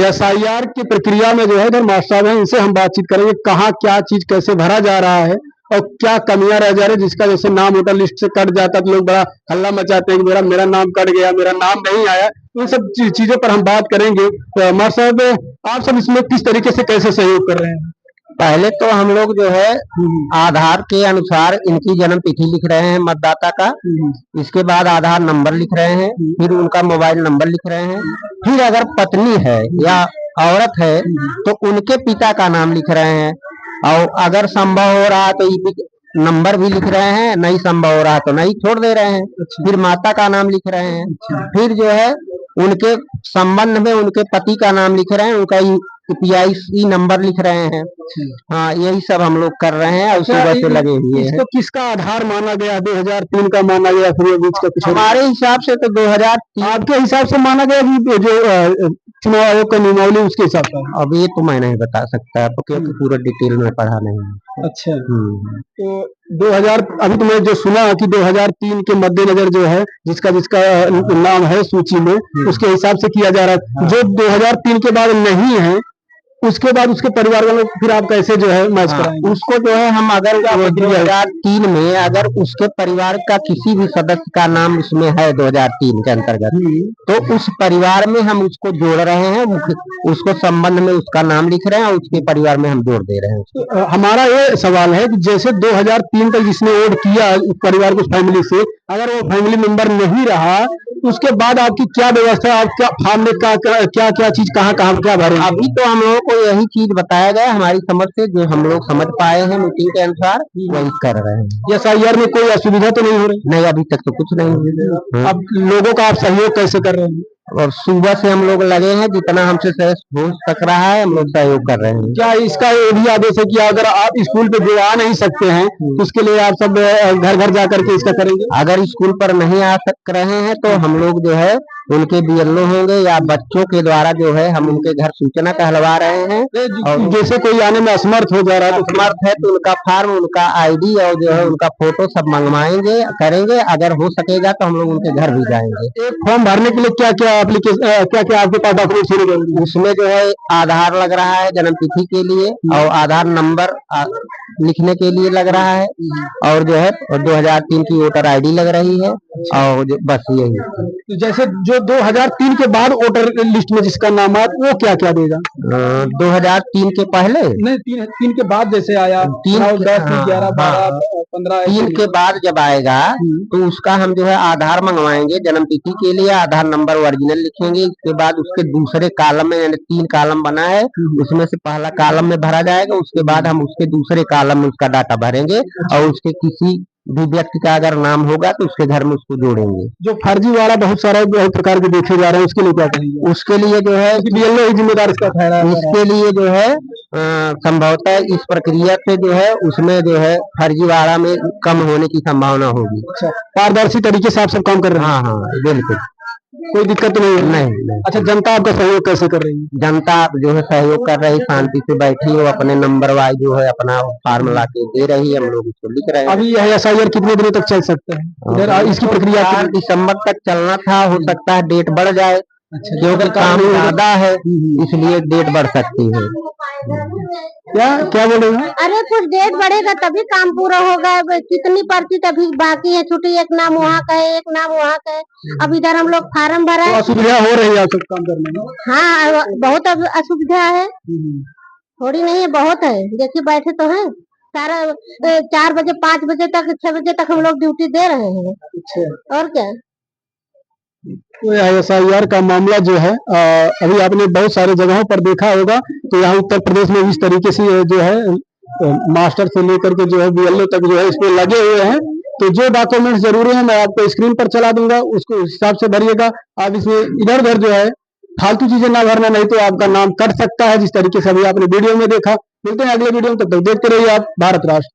SIR की प्रक्रिया में जो है इधर मास्टर साहब हैं, इनसे हम बातचीत करेंगे कहाँ क्या चीज कैसे भरा जा रहा है और क्या कमियां रह जा रही है, जिसका जैसे नाम वोटर लिस्ट से कट जाता है तो लोग बड़ा हल्ला मचाते हैं कि मेरा मेरा नाम कट गया, मेरा नाम नहीं आया। इन सब चीजों पर हम बात करेंगे। तो मास्टर साहब आप सब इसमें किस तरीके से कैसे सहयोग कर रहे हैं? पहले तो हम लोग जो है आधार के अनुसार इनकी जन्म तिथि लिख रहे हैं मतदाता का। इसके बाद आधार नंबर लिख रहे हैं, फिर उनका मोबाइल नंबर लिख रहे हैं, फिर अगर पत्नी है या औरत है तो उनके पिता का नाम लिख रहे हैं, और अगर संभव हो रहा तो नंबर भी लिख रहे हैं, नहीं संभव हो रहा तो नहीं छोड़ दे रहे हैं। फिर माता का नाम लिख रहे हैं, फिर जो है उनके संबंध में उनके पति का नाम लिख रहे हैं, उनका PIC नंबर लिख रहे हैं। हाँ, यही सब हम लोग कर रहे हैं और सुबह से लगे हुए हैं। इसको किसका आधार माना गया? 2003 का माना गया, फिर बीच का कुछ? हमारे हिसाब से तो 2003। आपके हिसाब से माना गया कि जो चुनाव आयोग का नियमावली उसके हिसाब से? अब ये तो मैं नहीं बता सकता तो, क्योंकि पूरा डिटेल में पढ़ा नहीं है। अच्छा। तो 2000 अभी तो मैं जो सुना कि 2003 के मद्देनजर जो है जिसका जिसका नाम है सूची में उसके हिसाब से किया जा रहा है। जो 2003 के बाद नहीं है उसके बाद उसके परिवार वालों फिर आप कैसे जो है मैच कराएंगे? उसको जो है हम अगर 2003 में अगर उसके परिवार का किसी भी सदस्य का नाम उसमें है 2003 के अंतर्गत, तो उस परिवार में हम उसको जोड़ रहे हैं, उसको संबंध में उसका नाम लिख रहे हैं और उसके परिवार में हम जोड़ दे रहे हैं। हमारा ये सवाल है कि जैसे 2003 तक जिसने वोट किया उस परिवार को फैमिली से, अगर वो फैमिली मेंबर नहीं रहा उसके बाद आपकी क्या व्यवस्था, आप क्या फॉर्म में क्या क्या चीज कहाँ क्या भरे? अभी तो हम लोगों को यही चीज बताया गया, हमारी समझ से जो हम लोग समझ पाए हैं मीटिंग के अनुसार वही कर रहे हैं। एसआईआर में कोई असुविधा तो नहीं हो रही? नहीं, अभी तक तो कुछ नहीं हुई। अब लोगों का आप सहयोग कैसे कर रहे हैं? और सुबह से हम लोग लगे हैं, जितना हमसे हो सक रहा है हम लोग सहयोग कर रहे हैं। क्या इसका ये भी आदेश है कि अगर आप स्कूल पे जो आ नहीं सकते हैं तो उसके लिए आप सब घर घर जाकर के इसका करेंगे? अगर स्कूल पर नहीं आ सक रहे हैं तो हम लोग जो है उनके BLO होंगे या बच्चों के द्वारा जो है हम उनके घर सूचना कहलवा रहे हैं। और जैसे कोई आने में असमर्थ हो जा रहा है असमर्थ है तो उनका फॉर्म, उनका ID और जो है उनका फोटो सब मंगवाएंगे, करेंगे। अगर हो सकेगा तो हम लोग उनके घर भी जाएंगे। एक फॉर्म भरने के लिए क्या क्या एप्लीकेशन, क्या क्या आपके पास डॉक्यूमेंट होने? उसमें जो है आधार लग रहा है जन्म तिथि के लिए, और आधार नंबर लिखने के लिए लग रहा है, और जो है 2003 की वोटर ID लग रही है, और बस यही। तो जैसे जो 2003 के बाद वोटर लिस्ट में जिसका नाम है वो क्या क्या देगा? 2003 के पहले नहीं, तीन के बाद जैसे आया 3, 10, 11, 12, 15 3 के बाद जब आएगा तो उसका हम जो है आधार मंगवाएंगे, जन्म तिथि के लिए आधार नंबर ओरिजिनल लिखेंगे। इसके बाद उसके दूसरे कॉलम में, यानी 3 कॉलम बना है, उसमें से पहला कॉलम में भरा जाएगा, उसके बाद हम उसके दूसरे कॉलम में उसका डाटा भरेंगे, और उसके किसी भी व्यक्ति का अगर नाम होगा तो उसके घर में उसको जोड़ेंगे। जो फर्जी वाला बहुत सारा प्रकार के देखे जा रहे हैं उसके लिए क्या कहेंगे? उसके लिए जो है BLO ही जिम्मेदार इसका ठहरा है। इसके लिए जो है संभवतः इस प्रक्रिया से जो है उसमें जो है फर्जीवाड़ा में कम होने की संभावना होगी। अच्छा, पारदर्शी तरीके से आप सब काम कर रहे हैं? हाँ हाँ, बिल्कुल, कोई दिक्कत तो नहीं है? नहीं। अच्छा, जनता आपका सहयोग कैसे कर रही है? जनता जो है सहयोग कर रही, शांति से बैठी हो, अपने नंबर वाइज जो है अपना फॉर्म ला के दे रही है, हम लोग उसको लिख रहे हैं। अभी यह एसआईआर कितने दिनों तक चल सकता है? इसकी प्रक्रिया 4 दिसंबर तक चलना था, हो सकता है डेट बढ़ जाए। अच्छा, क्योंकि काम ज्यादा है इसलिए डेट बढ़ सकती है। क्या बोल रहे हैं? अरे कुछ डेट बढ़ेगा तभी काम पूरा होगा। कितनी पर्ची तभी बाकी है, छुट्टी एक नाम वहाँ का है, एक नाम वहाँ का है। अब इधर हम लोग फार्म भरा है। असुविधा हो रही है सब काम करने में? हाँ, बहुत असुविधा है, थोड़ी नहीं है, बहुत है। देखिए बैठे तो हैं सारा 4 बजे 5 बजे तक 6 बजे तक हम लोग ड्यूटी दे रहे हैं। अच्छा, और क्या? तो एसआईआर का मामला जो है अभी आपने बहुत सारे जगहों पर देखा होगा, तो यहाँ उत्तर प्रदेश में इस तरीके से जो है मास्टर से लेकर के जो है BLO तक जो है इसमें लगे हुए हैं। तो जो डॉक्यूमेंट्स जरूरी है मैं आपको स्क्रीन पर चला दूंगा, उसको उस हिसाब से भरिएगा। आप इसमें इधर उधर जो है फालतू चीजें ना भरना, नहीं तो आपका नाम कट सकता है, जिस तरीके से अभी आपने वीडियो में देखा। मिलते हैं अगले वीडियो में, तब तक देखते रहिए आप भारत राष्ट्र।